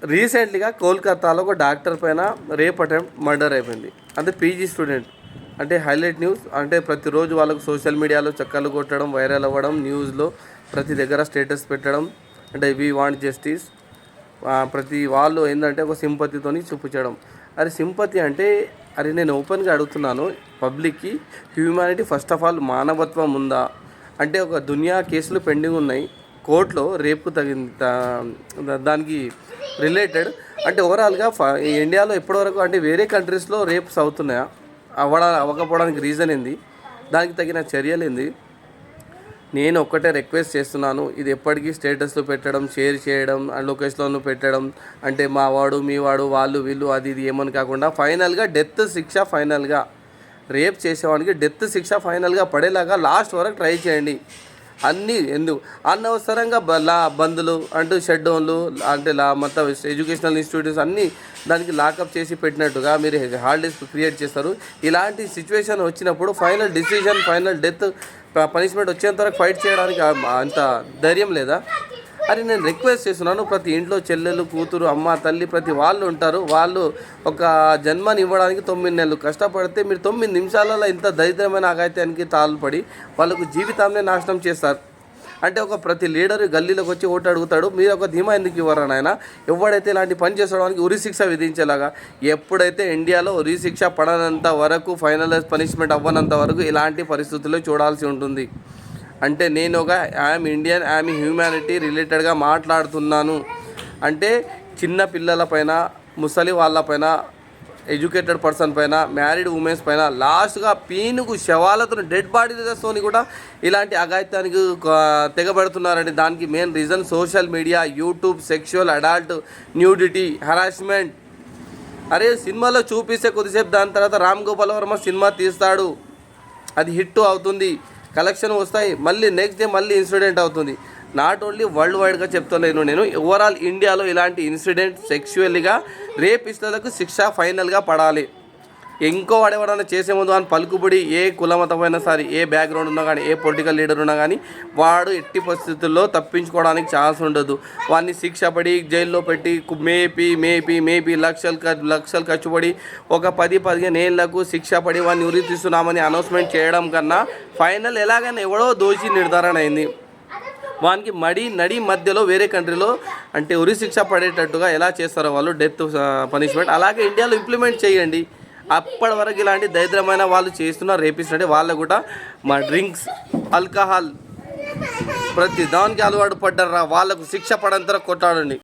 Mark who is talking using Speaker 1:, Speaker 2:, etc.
Speaker 1: రీసెంట్లీగా కోల్కతాలో ఒక డాక్టర్ పైన రేప్ అటెంప్ట్ మర్డర్ అయిపోయింది. అంటే పీజీ స్టూడెంట్. అంటే హైలైట్ న్యూస్. అంటే ప్రతిరోజు వాళ్ళకు సోషల్ మీడియాలో చక్కర్లు కొట్టడం, వైరల్ అవ్వడం, న్యూస్లో ప్రతి దగ్గర స్టేటస్ పెట్టడం. అంటే వీ వాంట్ జస్టిస్. ప్రతి వాళ్ళు ఏంటంటే ఒక సింపతితోని చూపించడం. అరే సింపతి అంటే అరే నేను ఓపెన్గా అడుగుతున్నాను పబ్లిక్కి, హ్యూమానిటీ ఫస్ట్ ఆఫ్ ఆల్ మానవత్వం ఉందా? అంటే ఒక దునియా కేసులు పెండింగ్ ఉన్నాయి కోర్టులో రేపు దానికి రిలేటెడ్. అంటే ఓవరాల్గా ఈ ఇండియాలో ఎప్పటివరకు అంటే వేరే కంట్రీస్లో రేప్స్ అవుతున్నాయా? అవ్వకపోవడానికి రీజన్ ఏంది? దానికి తగిన చర్యలు ఏంది? నేను ఒక్కటే రిక్వెస్ట్ చేస్తున్నాను, ఇది ఎప్పటికీ స్టేటస్లో పెట్టడం, షేర్ చేయడం అండ్ లొకేషన్లో పెట్టడం అంటే మా వాడు మీ వాడు వాళ్ళు వీళ్ళు అది ఇది ఏమని కాకుండా ఫైనల్గా డెత్ శిక్ష, ఫైనల్గా రేప్ చేసేవాడికి డెత్ శిక్ష ఫైనల్గా పడేలాగా లాస్ట్ వరకు ట్రై చేయండి. అన్నీ ఎందుకు అనవసరంగా బందులు అంటూ షట్ డౌన్లు అంటే మొత్తం ఎడ్యుకేషనల్ ఇన్స్టిట్యూట్స్ అన్నీ దానికి లాకప్ చేసి పెట్టినట్టుగా మీరు హాలిడేస్ క్రియేట్ చేస్తారు. ఇలాంటి సిచ్యువేషన్ వచ్చినప్పుడు final decision, final death punishment వచ్చేంత వరకు ఫైట్ చేయడానికి అంత ధైర్యం లేదా? అని నేను రిక్వెస్ట్ చేస్తున్నాను. ప్రతి ఇంట్లో చెల్లెలు, కూతురు, అమ్మ, తల్లి ప్రతి వాళ్ళు ఉంటారు. వాళ్ళు ఒక జన్మని ఇవ్వడానికి 9 నెలలు కష్టపడితే మీరు 9 నిమిషాలలో ఇంత దరిద్రమైన అఘాయిత్యానికి తాళపడి వాళ్ళకు జీవితాన్ని నాశనం చేస్తారు. అంటే ఒక ప్రతి లీడరు గల్లీలోకి వచ్చి ఓటు అడుగుతాడు, మీరు ఒక ధీమా ఎందుకు ఇవ్వరా నాయన? ఎవడైతే ఇలాంటి పని చేసేవానికి ఉరిశిక్ష విధించేలాగా. ఎప్పుడైతే ఇండియాలో ఉరిశిక్ష పడనంత వరకు, ఫైనల్ పనిష్మెంట్ అవ్వనంత వరకు ఇలాంటి పరిస్థితుల్లో చూడాల్సి ఉంటుంది. అంటే నేను ఒక ఐఎమ్ ఇండియన్, ఐఎమ్ హ్యూమానిటీ రిలేటెడ్గా మాట్లాడుతున్నాను. అంటే చిన్న పిల్లల పైన, ముసలి వాళ్ళపైన, ఎడ్యుకేటెడ్ పర్సన్ పైన, మ్యారీడ్ ఉమెన్స్ పైన, లాస్ట్గా పీనుగు శవాలతో డెడ్ బాడీలతోని కూడా ఇలాంటి అఘాయిత్యానికి తెగబడుతున్నారండి. దానికి main reason social media, YouTube, sexual, adult, nudity, harassment. అరే సినిమాలో చూపిస్తే కొద్దిసేపు దాని తర్వాత రామ్ గోపాల్ వర్మ సినిమా తీస్తాడు, అది హిట్ అవుతుంది, కలెక్షన్ వస్తాయి, మళ్ళీ నెక్స్ట్ డే మళ్ళీ ఇన్సిడెంట్ అవుతుంది. నాట్ ఓన్లీ వరల్డ్ వైడ్గా చెప్తలేను నేను, ఓవరాల్ ఇండియాలో ఇలాంటి ఇన్సిడెంట్ సెక్షువల్గా రేపిస్టులకు శిక్ష ఫైనల్గా పడాలి. ఇంకో వాడేవాడన్నా చేసే ముందు అని పలుకుబడి ఏ కులమతమైనా సరే, ఏ బ్యాక్గ్రౌండ్ ఉన్నా కానీ, ఏ పొలిటికల్ లీడర్ ఉన్నా కానీ వాడు ఎట్టి పరిస్థితుల్లో తప్పించుకోవడానికి ఛాన్స్ ఉండదు. వాడిని శిక్ష పడి జైల్లో పెట్టి మేపీ లక్షలు ఖర్చు పడి ఒక 10-15 ఏళ్లకు శిక్ష పడి వాడిని ఉరి తీస్తున్నామని అనౌన్స్మెంట్ చేయడం కన్నా ఫైనల్ ఎలాగైనా ఎవడో దోషి నిర్ధారణ అయింది, వానికి నడి మధ్యలో వేరే కంట్రీలో అంటే ఉరి శిక్ష పడేటట్టుగా ఎలా చేస్తారో వాళ్ళు డెత్ పనిష్మెంట్, అలాగే ఇండియాలో ఇంప్లిమెంట్ చేయండి. అప్పటి వరకు ఇలాంటి దరిద్రమైన వాళ్ళు చేస్తున్న రేపిస్తుంటే వాళ్ళకు కూడా మా డ్రింక్స్, ఆల్కహాల్ ప్రతి దానికి అలవాటు పడ్డారా వాళ్ళకు శిక్ష పడంతర కొట్టాడండి.